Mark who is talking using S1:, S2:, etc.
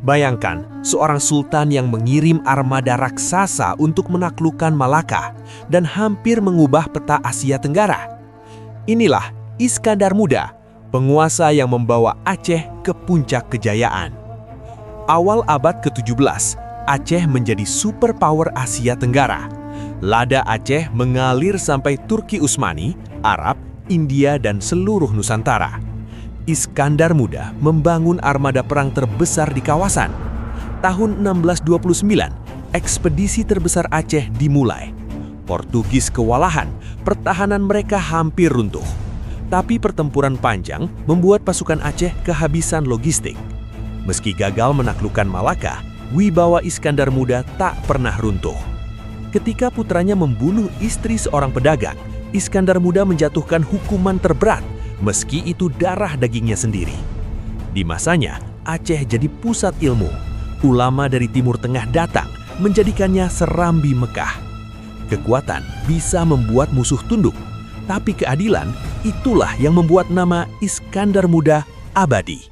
S1: Bayangkan, seorang sultan yang mengirim armada raksasa untuk menaklukkan Malaka dan hampir mengubah peta Asia Tenggara. Inilah Iskandar Muda, penguasa yang membawa Aceh ke puncak kejayaan. Awal abad ke-17, Aceh menjadi superpower Asia Tenggara. Lada Aceh mengalir sampai Turki Utsmani, Arab, India, dan seluruh Nusantara. Iskandar Muda membangun armada perang terbesar di kawasan. Tahun 1629, ekspedisi terbesar Aceh dimulai. Portugis kewalahan, pertahanan mereka hampir runtuh. Tapi pertempuran panjang membuat pasukan Aceh kehabisan logistik. Meski gagal menaklukkan Malaka, wibawa Iskandar Muda tak pernah runtuh. Ketika putranya membunuh istri seorang pedagang, Iskandar Muda menjatuhkan hukuman terberat, meski itu darah dagingnya sendiri. Di masanya, Aceh jadi pusat ilmu. Ulama dari Timur Tengah datang, menjadikannya serambi Mekah. Kekuatan bisa membuat musuh tunduk, tapi keadilan itulah yang membuat nama Iskandar Muda abadi.